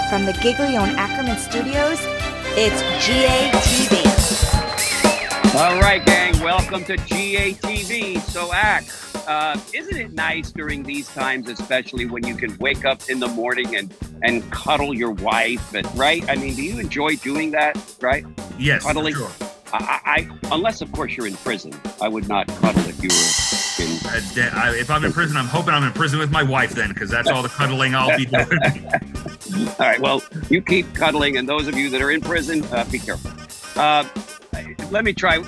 from the Giglio and Ackerman Studios, it's GATV. All right, gang, welcome to GATV. So, isn't it nice during these times, especially when you can wake up in the morning and cuddle your wife, right? I mean, do you enjoy doing that, right? Yes, Cuddling? sure. I unless, of course, you're in prison. I would not cuddle if you were in. If I'm in prison, I'm hoping I'm in prison with my wife then, because that's all the cuddling I'll be doing. All right, well, you keep cuddling, and those of you that are in prison, be careful. Let me try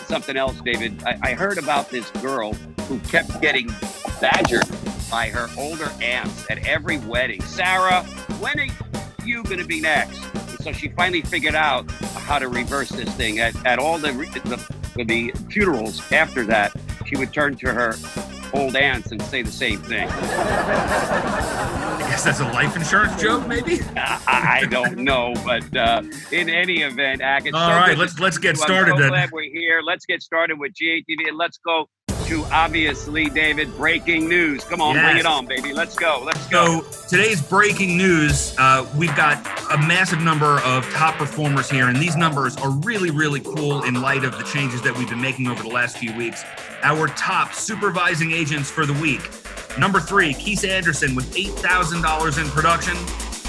something else, David. I heard about this girl who kept getting badgered by her older aunts at every wedding. Sarah, when are you going to be next? So she finally figured out how to reverse this thing. At all the funerals after that, she would turn to her old aunts and say the same thing. I guess that's a life insurance joke, maybe? I don't know, but in any event, it's all right, let's get started I'm so then. glad we're here. Let's get started with GATV, and let's go to, obviously, David, breaking news. Come on, Bring it on, baby. Let's go. So today's breaking news, we've got a massive number of top performers here, and these numbers are really, really cool in light of the changes that we've been making over the last few weeks. Our top supervising agents for the week. Number 3, Keith Anderson with $8,000 in production.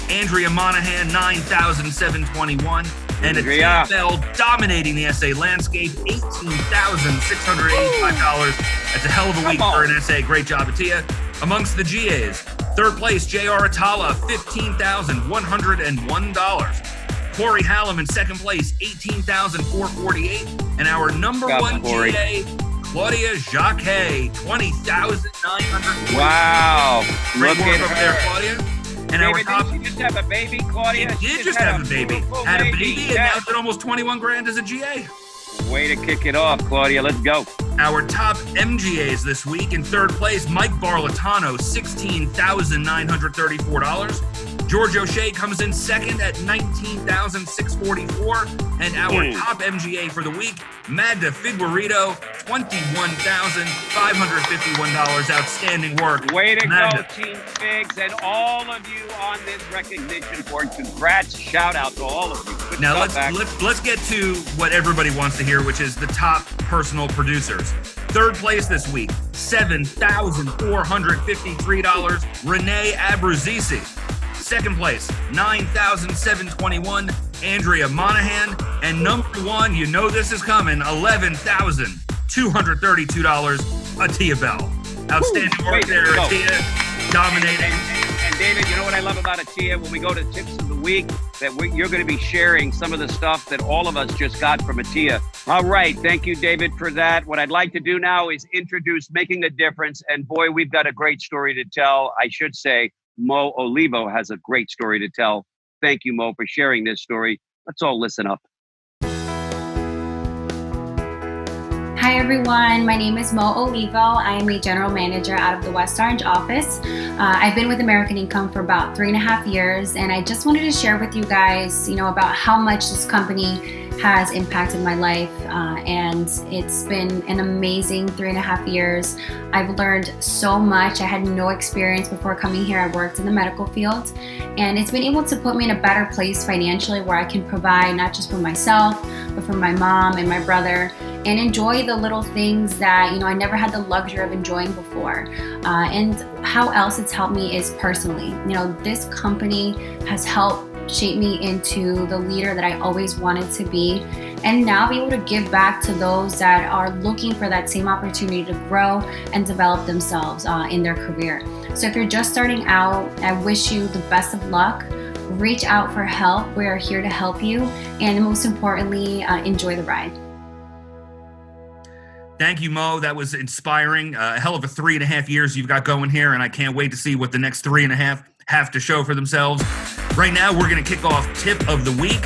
Andrea Monahan, $9,721. And Atia Bell dominating the SA landscape, $18,685. That's a hell of a week for an SA. Great job, Atia. Amongst the GAs, third place, J.R. Atala, $15,101. Corey Hallam in second place, $18,448. And our number one GA, Claudia Jacques, $20,900. Wow. Great work over there, Claudia. And David, our top, did you just have a baby, Claudia? She did just have a baby. Had a baby, and now it's at almost 21 grand as a GA. Way to kick it off, Claudia. Let's go. Our top MGAs this week. In third place, Mike Barlatano, $16,934. George O'Shea comes in second at $19,644. And our top MGA for the week, Magda Figueredo, $21,551. Outstanding work. Way to Magda. go, Team Figs, and all of you on this recognition board. Congrats. Shout out to all of you. Good Now stuff, let's get to what everybody wants to hear, which is the top personal producers. Third place this week, $7,453. Renee Abruzzese. Second place, $9,721. Andrea Monahan. And number one, you know this is coming, $11,232. Atia Bell. Outstanding work there, Atia. Dominating. And David, you know what I love about Atia? When we go to tips of the week, that you're going to be sharing some of the stuff that all of us just got from Atia. All right. Thank you, David, for that. What I'd like to do now is introduce Making a Difference. And boy, we've got a great story to tell. I should say Mo Olivo has a great story to tell. Thank you, Mo, for sharing this story. Let's all listen up. Hi everyone, my name is Mo Olivo. I am a general manager out of the West Orange office. I've been with American Income for about 3.5 years, and I just wanted to share with you guys, about how much this company has impacted my life, and it's been an amazing 3.5 years. I've learned so much. I had no experience before coming here. I worked in the medical field, and it's been able to put me in a better place financially where I can provide not just for myself, but for my mom and my brother, and enjoy the little things that I never had the luxury of enjoying before. And how else it's helped me is personally. This company has helped shape me into the leader that I always wanted to be, and now be able to give back to those that are looking for that same opportunity to grow and develop themselves in their career. So if you're just starting out, I wish you the best of luck. Reach out for help. We are here to help you, and most importantly, enjoy the ride. Thank you, Mo. That was inspiring. A hell of a 3.5 years you've got going here, and I can't wait to see what the next 3.5 have to show for themselves. Right now, we're going to kick off Tip of the Week.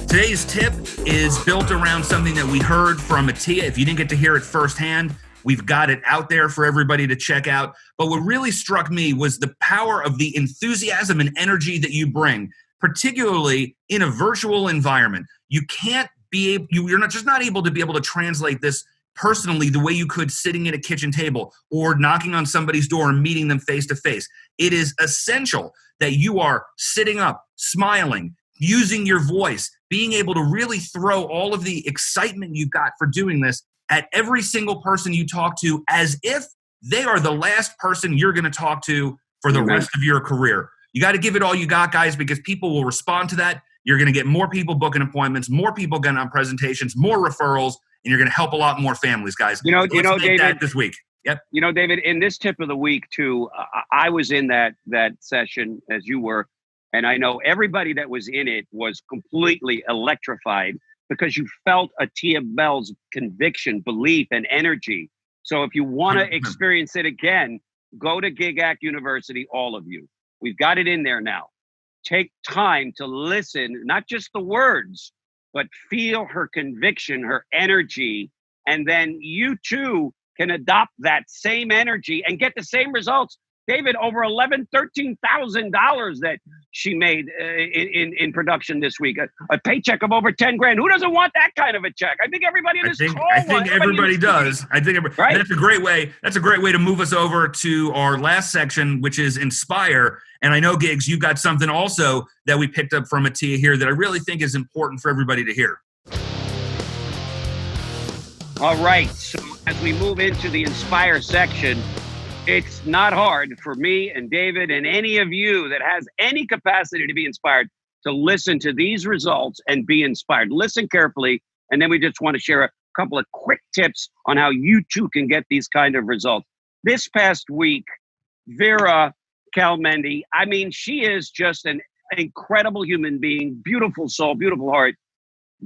Today's tip is built around something that we heard from Atia. If you didn't get to hear it firsthand, we've got it out there for everybody to check out. But what really struck me was the power of the enthusiasm and energy that you bring, particularly in a virtual environment. You're not able to be able to translate this personally the way you could sitting at a kitchen table or knocking on somebody's door and meeting them face to face. It is essential that you are sitting up, smiling, using your voice, being able to really throw all of the excitement you've got for doing this at every single person you talk to as if they are the last person you're going to talk to for the rest of your career. You got to give it all you got, guys, because people will respond to that. You're going to get more people booking appointments, more people getting on presentations, more referrals, and you're going to help a lot more families, guys. You know, David, that this week. Yep. You know, David, in this tip of the week too, I was in that session as you were, and I know everybody that was in it was completely electrified because you felt Tia Bell's conviction, belief, and energy. So if you want to experience it again, go to GigAct University, all of you. We've got it in there now. Take time to listen, not just the words, but feel her conviction, her energy, and then you too can adopt that same energy and get the same results. David, over $13,000 that she made in production this week, a paycheck of over 10 grand. Who doesn't want that kind of a check? I think everybody in this call. I think everybody does. I think right? That's a great way. That's a great way to move us over to our last section, which is Inspire. And I know, Giggs, you've got something also that we picked up from Tia here that I really think is important for everybody to hear. All right. So as we move into the Inspire section, it's not hard for me and David and any of you that has any capacity to be inspired to listen to these results and be inspired. Listen carefully, and then we just want to share a couple of quick tips on how you too can get these kind of results. This past week, Vera Calmendi, I mean, she is just an incredible human being, beautiful soul, beautiful heart,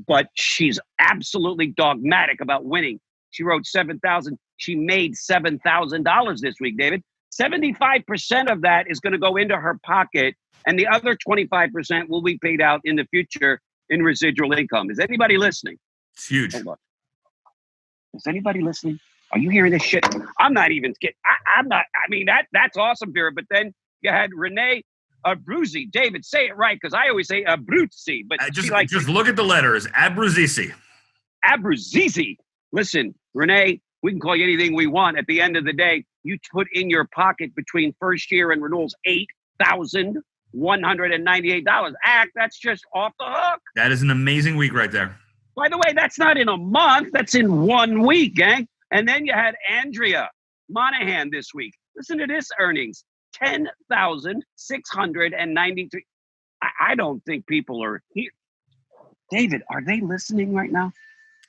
but she's absolutely dogmatic about winning. She wrote 7,000. She made $7,000 this week, David. 75% of that is going to go into her pocket, and the other 25% will be paid out in the future in residual income. Is anybody listening? It's huge. Hold on. Is anybody listening? Are you hearing this shit? I'm not even kidding. I'm not. I mean, that's awesome, Vera. But then you had Renee Abruzzi. David, say it right, because I always say Abruzzi. But just look at the letters. Abruzzi. Abruzzi. Listen, Renee, we can call you anything we want. At the end of the day, you put in your pocket between first year and renewals $8,198. That's just off the hook. That is an amazing week right there. By the way, that's not in a month. That's in 1 week, gang. And then you had Andrea Monahan this week. Listen to this earnings, $10,693. I don't think people are here. David, are they listening right now?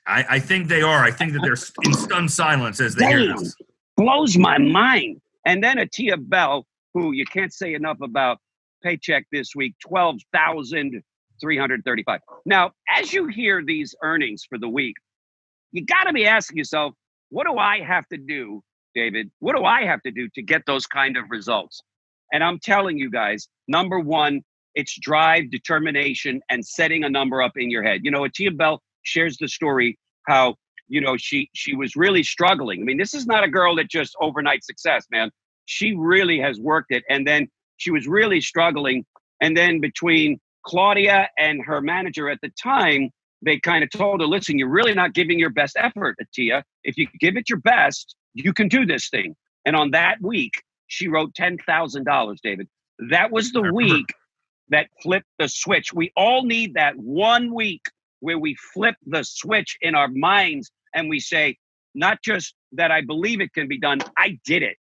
I think they are. I think that they're in stunned silence as they hear this. Blows my mind. And then Tia Bell, who you can't say enough about, paycheck this week, $12,335. Now, as you hear these earnings for the week, you got to be asking yourself, what do I have to do, David? What do I have to do to get those kind of results? And I'm telling you guys, number one, it's drive, determination, and setting a number up in your head. You know, Tia Bell shares the story how, you know, she was really struggling. I mean, this is not a girl that just overnight success, man. She really has worked it. And then she was really struggling. And then between Claudia and her manager at the time, they kind of told her, listen, you're really not giving your best effort, Tia. If you give it your best, you can do this thing. And on that week, she wrote $10,000, David. That was the week that flipped the switch. We all need that 1 week where we flip the switch in our minds and we say, not just that I believe it can be done, I did it.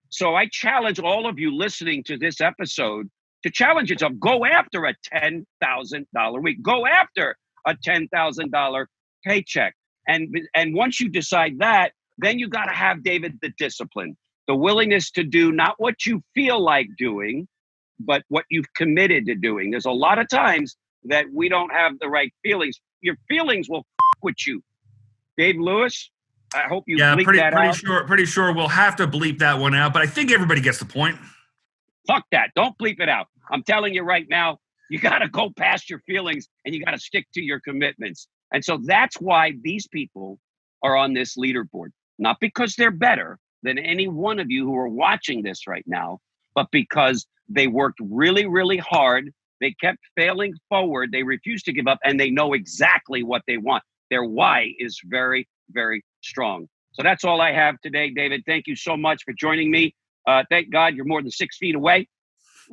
So I challenge all of you listening to this episode to challenge yourself. Go after a $10,000 week. Go after a $10,000 paycheck. And once you decide that, then you got to have, David, the discipline, the willingness to do not what you feel like doing, but what you've committed to doing. There's a lot of times that we don't have the right feelings. Your feelings will with you. Dave Lewis, I hope you bleep that out. Pretty sure we'll have to bleep that one out, but I think everybody gets the point. Fuck that. Don't bleep it out. I'm telling you right now, you got to go past your feelings and you got to stick to your commitments. And so that's why these people are on this leaderboard. Not because they're better than any one of you who are watching this right now, but because they worked really, really hard. They kept failing forward. They refused to give up, and they know exactly what they want. Their why is very, very strong. So that's all I have today, David. Thank you so much for joining me. Thank God you're more than 6 feet away.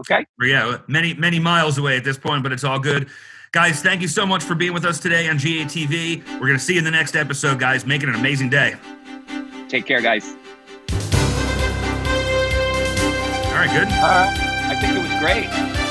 Okay. Yeah, many miles away at this point, but it's all good. Guys, thank you so much for being with us today on GATV. We're going to see you in the next episode, guys. Make it an amazing day. Take care, guys. All right, good. I think it was great.